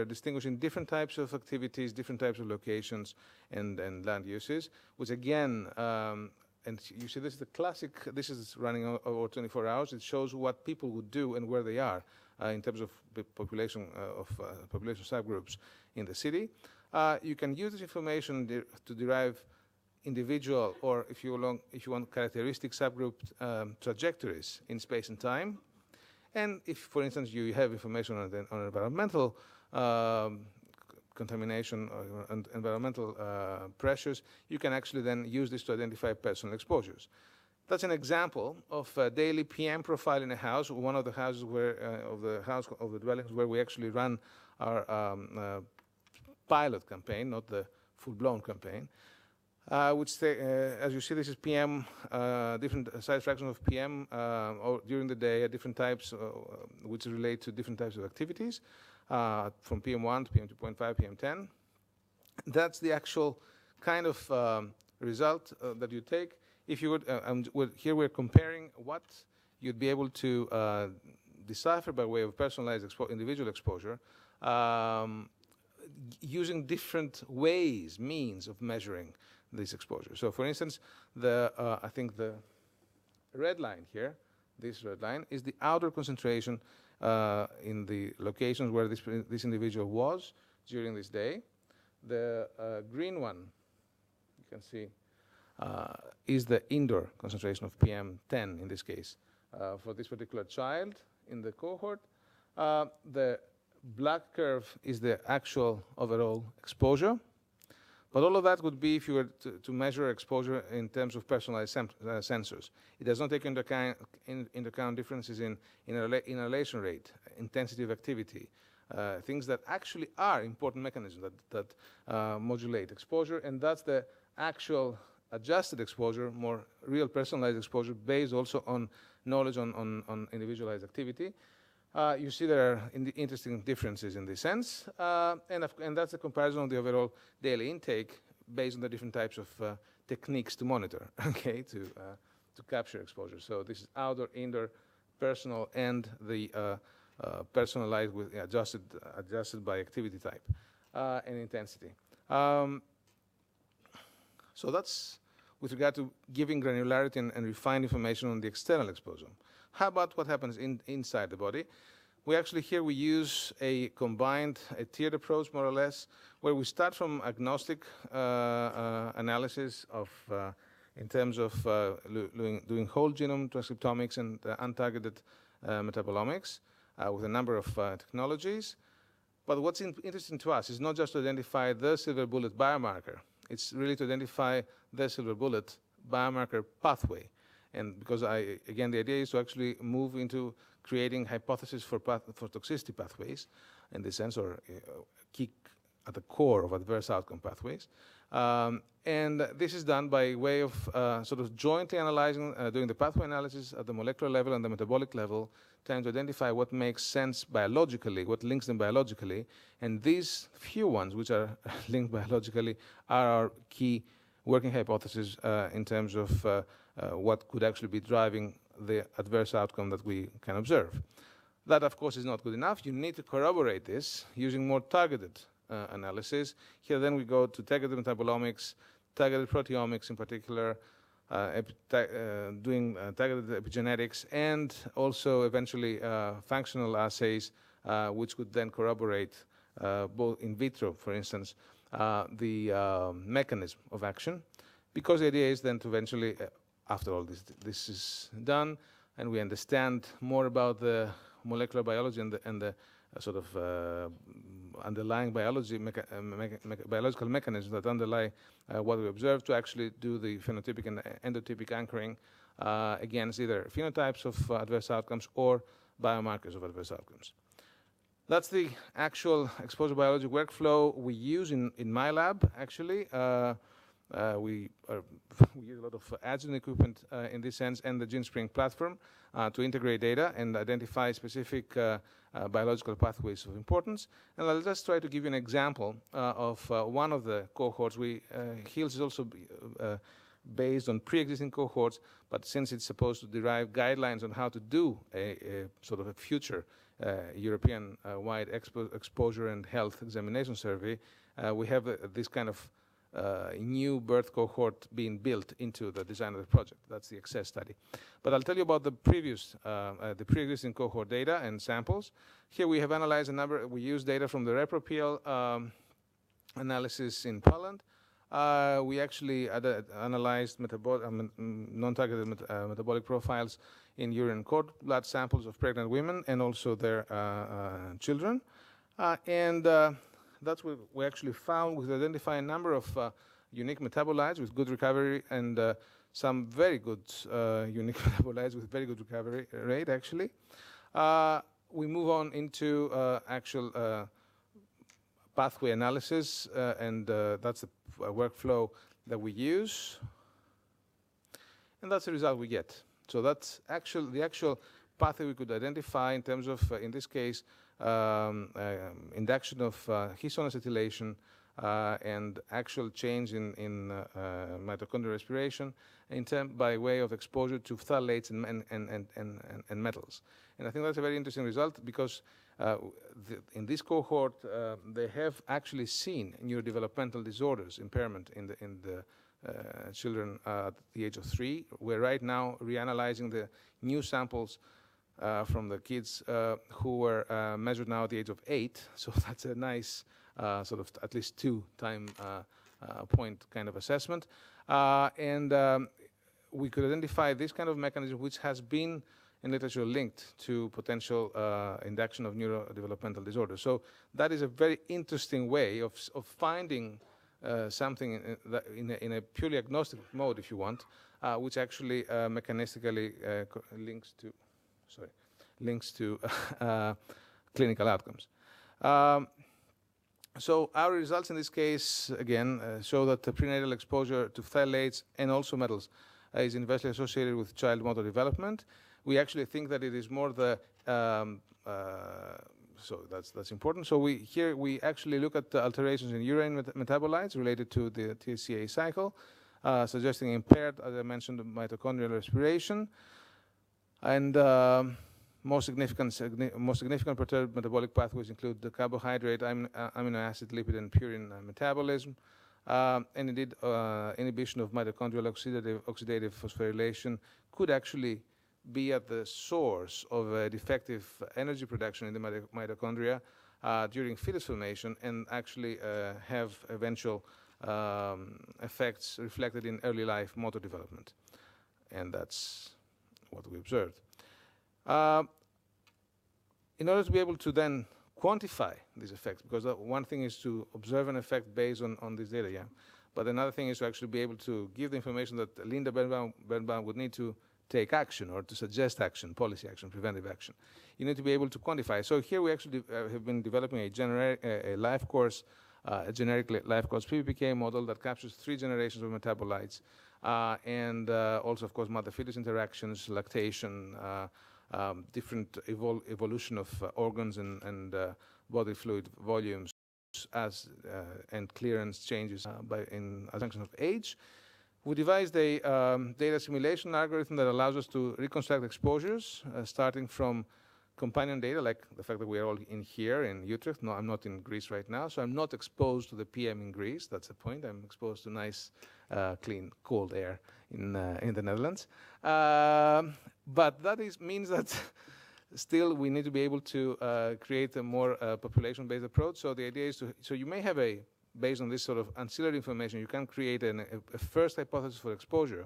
distinguishing different types of activities, different types of locations and land uses, which again, and you see this is the classic, this is running over 24 hours. It shows what people would do and where they are in terms of population subgroups in the city. You can use this information to derive individual, or if you want characteristic subgroup trajectories in space and time. And if, for instance, you have information on environmental contamination and environmental pressures, you can actually then use this to identify personal exposures. That's an example of a daily PM profile in a house, one of the houses where, of the dwellings where we actually run our pilot campaign, not the full-blown campaign. Which, as you see, this is PM, different size fractions of PM or during the day at different types, which relate to different types of activities, from PM1 to PM2.5, PM10. That's the actual kind of result that you take. If you would, here we're comparing what you'd be able to decipher by way of personalized individual exposure, using different means of measuring this exposure. So, for instance, I think the red line here, this red line, is the outdoor concentration in the locations where this individual was during this day. The green one, you can see, is the indoor concentration of PM10 in this case. For this particular child in the cohort, the black curve is the actual overall exposure. But all of that would be if you were to measure exposure in terms of personalized sensors. It does not take into account differences in inhalation rate, intensity of activity, things that actually are important mechanisms that modulate exposure, and that's the actual adjusted exposure, more real personalized exposure based also on knowledge on individualized activity. You see there are interesting differences in this sense, and that's a comparison of the overall daily intake based on the different types of techniques to monitor, okay, to capture exposure. So this is outdoor, indoor, personal, and the personalized with adjusted by activity type and intensity. So that's with regard to giving granularity and refined information on the external exposome. How about what happens inside the body? We actually here we use a tiered approach, more or less, where we start from agnostic analysis of, in terms of doing whole genome transcriptomics and untargeted metabolomics with a number of technologies. But what's interesting to us is not just to identify the silver bullet biomarker. It's really to identify the silver bullet biomarker pathway. And because again, the idea is to actually move into creating hypotheses for toxicity pathways, in this sense, or kick at the core of adverse outcome pathways. And this is done by way of sort of jointly analyzing, doing the pathway analysis at the molecular level and the metabolic level, trying to identify what makes sense biologically, what links them biologically. And these few ones, which are linked biologically, are our key working hypothesis in terms of what could actually be driving the adverse outcome that we can observe. That, of course, is not good enough. You need to corroborate this using more targeted analysis. Here, then, we go to targeted metabolomics, targeted proteomics in particular, doing targeted epigenetics, and also eventually functional assays, which could then corroborate both in vitro, for instance, the mechanism of action. Because the idea is then to eventually, after all this is done, and we understand more about the molecular biology and the sort of underlying biology, biological mechanisms that underlie what we observe, to actually do the phenotypic and endotypic anchoring against either phenotypes of adverse outcomes or biomarkers of adverse outcomes. That's the actual exposure biology workflow we use in my lab, actually. We use a lot of adjuvant equipment in this sense, and the GeneSpring platform to integrate data and identify specific biological pathways of importance. And I'll just try to give you an example of one of the cohorts. HEALS is also based on pre-existing cohorts, but since it's supposed to derive guidelines on how to do a sort of a future European-wide exposure and health examination survey, we have this kind of new birth cohort being built into the design of the project. That's the EXPOSoMICS study. But I'll tell you about the pre-existing cohort data and samples. Here we have analyzed a number. We use data from the ReproPL analysis in Poland. We actually analyzed non-targeted metabolic profiles in urine cord blood samples of pregnant women and also their children. That's what we actually found. We identified a number of unique metabolites with good recovery and some very good unique metabolites with very good recovery rate, actually. We move on into actual pathway analysis, and that's the workflow that we use. And that's the result we get. So that's the actual pathway we could identify in terms of, in this case, induction of histone acetylation and actual change in mitochondrial respiration by way of exposure to phthalates and metals. And I think that's a very interesting result because in this cohort, they have actually seen neurodevelopmental disorders, impairment in the children at the age of 3. We're right now reanalyzing the new samples from the kids who were measured now at the age of 8. So that's a nice sort of at least 2-time point kind of assessment. We could identify this kind of mechanism, which has been in literature linked to potential induction of neurodevelopmental disorders. So that is a very interesting way of finding something in a purely agnostic mode, if you want, which actually mechanistically links to clinical outcomes. So our results in this case, again, show that the prenatal exposure to phthalates and also metals is inversely associated with child motor development. We actually think that it is more the, so that's important. So here we actually look at the alterations in urine metabolites related to the TCA cycle, suggesting impaired, as I mentioned, mitochondrial respiration. And most significant perturbed metabolic pathways include the carbohydrate, amino acid, lipid, and purine metabolism. And indeed, inhibition of mitochondrial oxidative phosphorylation could actually be at the source of a defective energy production in the mitochondria during fetus formation, and actually have eventual effects reflected in early life motor development. And that's what we observed. In order to be able to then quantify these effects, because one thing is to observe an effect based on this data, yeah, but another thing is to actually be able to give the information that Linda Birnbaum would need to take action or to suggest action, policy action, preventive action. You need to be able to quantify. So here we actually have been developing a generic life course, a generic life course PBPK model that captures 3 generations of metabolites, and also, of course, mother-fetus interactions, lactation, different evolution of organs and body fluid volumes as and clearance changes as a function of age. We devised a data simulation algorithm that allows us to reconstruct exposures, starting from companion data, like the fact that we are all in here in Utrecht. No, I'm not in Greece right now, so I'm not exposed to the PM in Greece. That's the point. I'm exposed to nice, clean, cold air in the Netherlands. But that means that still we need to be able to create a more population-based approach. So the idea is so you may have based on this sort of ancillary information, you can create a first hypothesis for exposure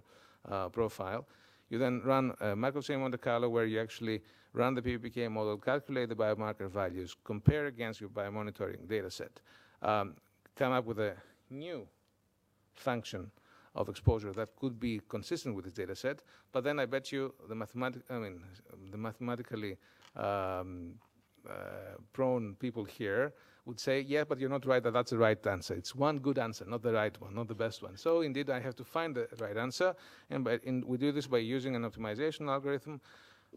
profile. You then run a macro-chain Monte Carlo where you actually run the PBPK model, calculate the biomarker values, compare against your biomonitoring data set, come up with a new function of exposure that could be consistent with this data set. But then I bet you the mathematically prone people here would say, yeah, but you're not right that that's the right answer. It's one good answer, not the right one, not the best one. So indeed, I have to find the right answer. And we do this by using an optimization algorithm,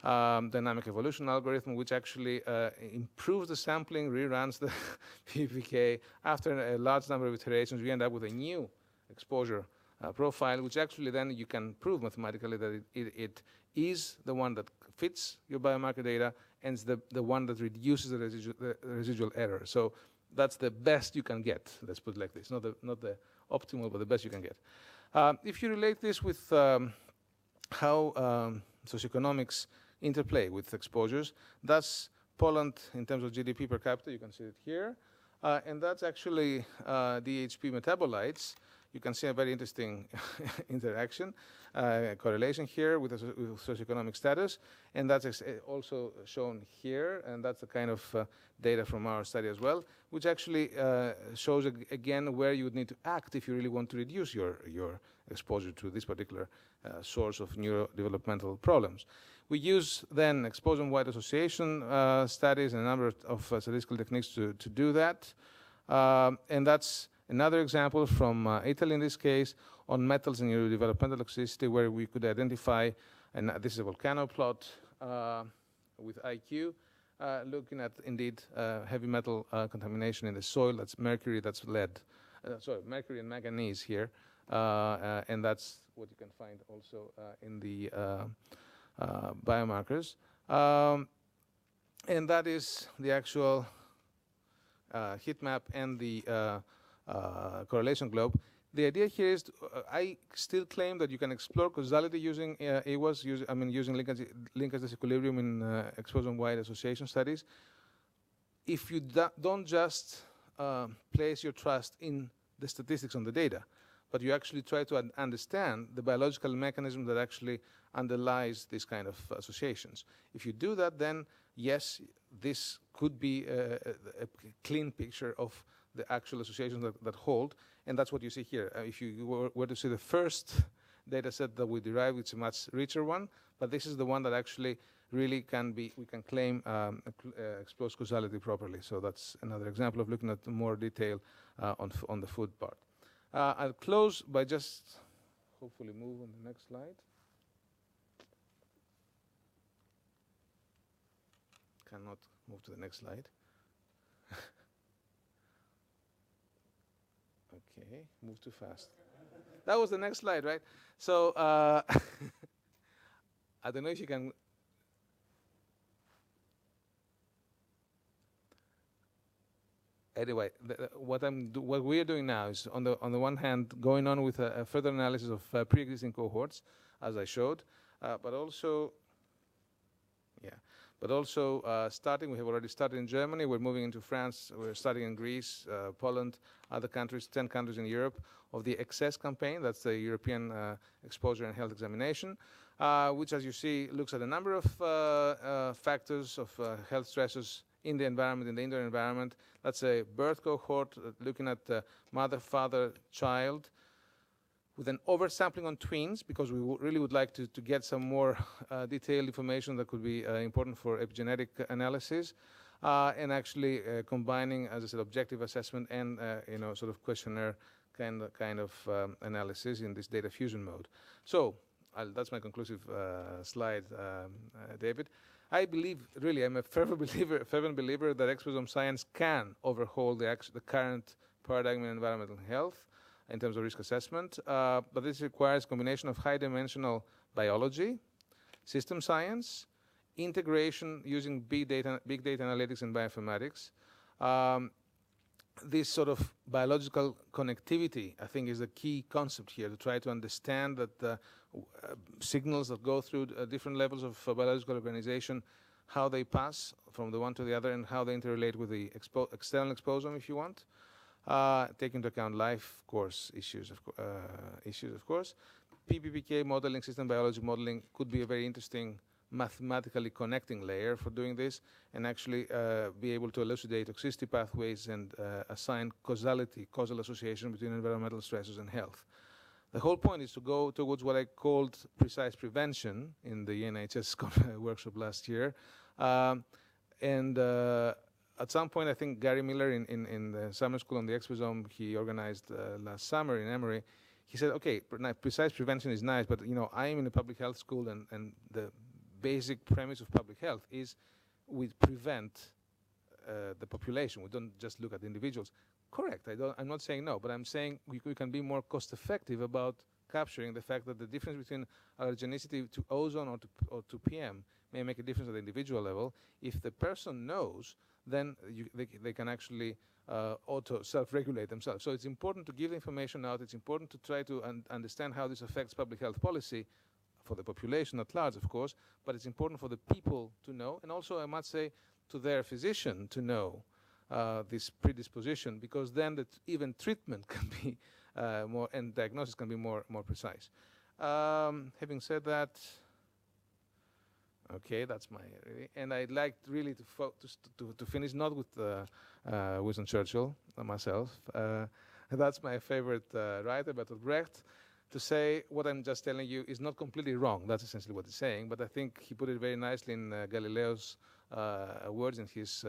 dynamic evolution algorithm, which actually improves the sampling, reruns the PBPK. After a large number of iterations, we end up with a new exposure profile, which actually then you can prove mathematically that it is the one that fits your biomarker data and it's the one that reduces the residual error. So that's the best you can get. Let's put it like this. Not the optimal, but the best you can get. If you relate this with how socioeconomics interplay with exposures, that's Poland in terms of GDP per capita. You can see it here. And that's actually DHP metabolites. You can see a very interesting interaction, correlation here with socioeconomic status, and that's also shown here, and that's the kind of data from our study as well, which actually shows again where you would need to act if you really want to reduce your exposure to this particular source of neurodevelopmental problems. We use then exposome-wide association studies and a number of statistical techniques to do that, and that's another example from Italy in this case on metals and neurodevelopmental toxicity, where we could identify, and this is a volcano plot with IQ, looking at indeed heavy metal contamination in the soil. That's mercury, that's lead, mercury and manganese here, and that's what you can find also in the biomarkers. And that is the actual heat map and the correlation globe. The idea here is, I still claim that you can explore causality using AWAS, using linkage disequilibrium in exposome-wide association studies. If you don't just place your trust in the statistics on the data, but you actually try to understand the biological mechanism that actually underlies these kind of associations. If you do that, then yes, this could be a clean picture of the actual associations that hold, and that's what you see here. If you were to see the first data set that we derived, it's a much richer one, but this is the one that actually really we can claim expose causality properly. So that's another example of looking at more detail on the food part. I'll close by just hopefully move on the next slide. Cannot move to the next slide. Okay, move too fast. That was the next slide, right? So I don't know if you can. Anyway, what we are doing now is, on the one hand, going on with a further analysis of pre-existing cohorts, as I showed, but also starting. We have already started in Germany. We're moving into France. We're starting in Greece, Poland, other countries, 10 countries in Europe, of the EXPOS campaign. That's the European Exposure and Health Examination, which, as you see, looks at a number of factors of health stresses in the environment, in the indoor environment. That's a birth cohort looking at mother, father, child, with an oversampling on twins, because we really would like to get some more detailed information that could be important for epigenetic analysis, and actually combining, as I said, objective assessment and sort of questionnaire kind of analysis in this data fusion mode. So that's my conclusive slide, David. I believe, really, I'm a fervent believer that exposome science can overhaul the current paradigm in environmental health in terms of risk assessment, but this requires a combination of high-dimensional biology, system science, integration using big data analytics and bioinformatics. This sort of biological connectivity, I think, is the key concept here, to try to understand that the signals that go through different levels of biological organization, how they pass from the one to the other, and how they interrelate with the external exposome, if you want. Take into account life course issues, of course. PBPK modeling, system biology modeling, could be a very interesting mathematically connecting layer for doing this, and actually be able to elucidate toxicity pathways and assign causal association between environmental stresses and health. The whole point is to go towards what I called precise prevention in the NHS workshop last year. At some point, I think Gary Miller in the summer school on the exposome he organized last summer in Emory, he said, okay, precise prevention is nice, but I am in a public health school, and the basic premise of public health is we prevent the population. We don't just look at individuals. Correct, I'm not saying no, but I'm saying we can be more cost effective about capturing the fact that the difference between allergenicity to ozone or to PM may make a difference at the individual level. If the person knows, then they can actually self-regulate themselves. So it's important to give information out. It's important to try to understand how this affects public health policy for the population at large, of course, but it's important for the people to know, and also, I must say, to their physician to know this predisposition, because then even treatment can be more, and diagnosis can be more precise. Having said that, okay, that's my, and I'd like really to finish not with Winston Churchill myself. That's my favorite writer, Bertolt Brecht. To say what I'm just telling you is not completely wrong. That's essentially what he's saying. But I think he put it very nicely in Galileo's words in his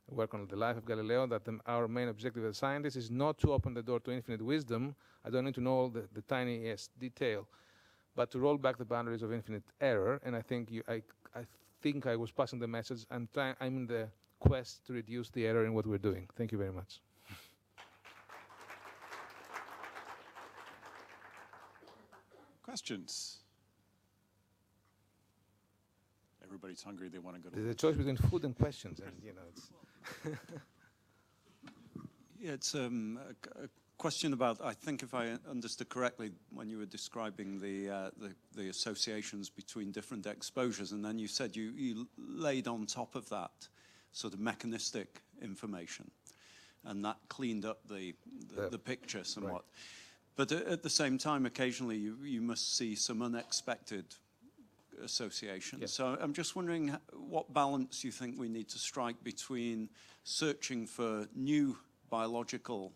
work on the life of Galileo, that our main objective as scientists is not to open the door to infinite wisdom. I don't need to know all the tiniest detail, but to roll back the boundaries of infinite error. And I think I was passing the message. I'm in the quest to reduce the error in what we're doing. Thank you very much. Questions? Everybody's hungry. They want to go to There's a choice between food and questions, and it's. Yeah, it's a question about, I think if I understood correctly, when you were describing the associations between different exposures, and then you said you laid on top of that sort of mechanistic information. and that cleaned up the picture somewhat. Right. But at the same time, occasionally you must see some unexpected associations. Yes. So I'm just wondering what balance you think we need to strike between searching for new biological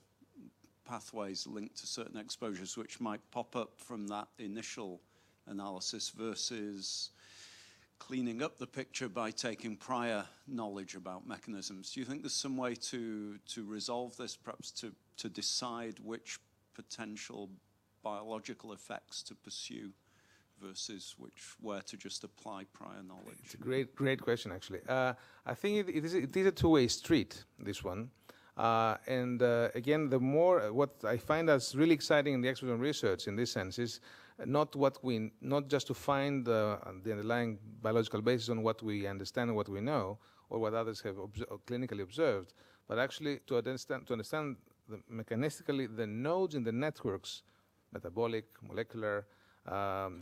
pathways linked to certain exposures which might pop up from that initial analysis versus cleaning up the picture by taking prior knowledge about mechanisms. Do you think there's some way to resolve this, perhaps to decide which potential biological effects to pursue versus where to just apply prior knowledge? It's a great question, actually. I think it is a two-way street, this one. Again, what I find that's really exciting in the exposome research in this sense is not just to find the underlying biological basis on what we understand and what we know, or what others have clinically observed, but actually to understand mechanistically the nodes in the networks, metabolic, molecular,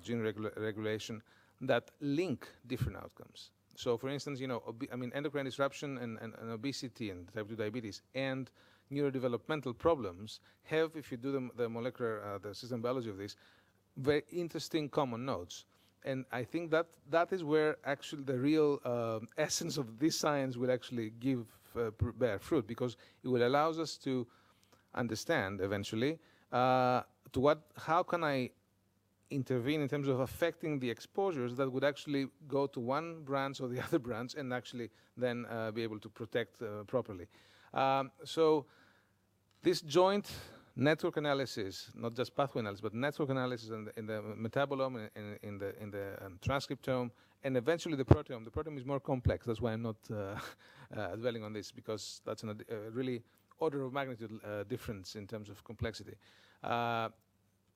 gene regulation, that link different outcomes. So, for instance, endocrine disruption and obesity and type 2 diabetes and neurodevelopmental problems have, if you do the molecular, the system biology of this, very interesting common nodes. And I think that is where actually the real essence of this science will actually bear fruit, because it will allow us to understand eventually how can I intervene in terms of affecting the exposures that would actually go to one branch or the other branch and actually then be able to protect properly. So this joint network analysis, not just pathway analysis, but network analysis in the metabolome, in the transcriptome, and eventually the proteome. The proteome is more complex. That's why I'm not dwelling on this, because that's a really order of magnitude difference in terms of complexity,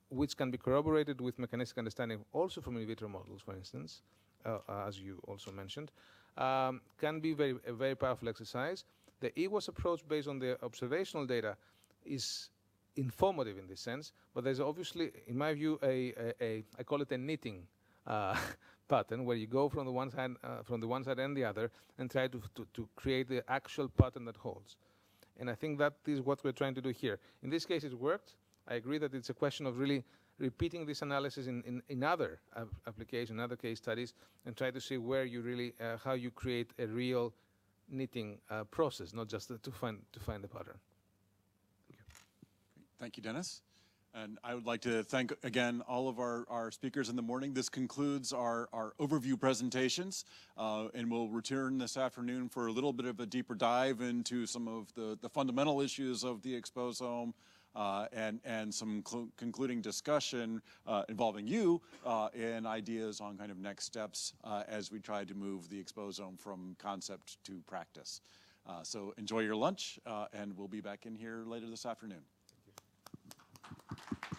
which can be corroborated with mechanistic understanding also from in vitro models, for instance, as you also mentioned, can be a very powerful exercise. The EWAS approach based on the observational data is informative in this sense, but there's obviously, in my view, I call it a knitting pattern, where you go from the one side and the other and try to create the actual pattern that holds. And I think that is what we're trying to do here. In this case, it worked. I agree that it's a question of really repeating this analysis in other applications, other case studies, and try to see where you really, how you create a real knitting process, not just to find the pattern. Thank you, Dennis. And I would like to thank, again, all of our speakers in the morning. This concludes our overview presentations, and we'll return this afternoon for a little bit of a deeper dive into some of the fundamental issues of the exposome, and some concluding discussion involving you and ideas on kind of next steps as we try to move the exposome from concept to practice. So enjoy your lunch, and we'll be back in here later this afternoon. Thank you.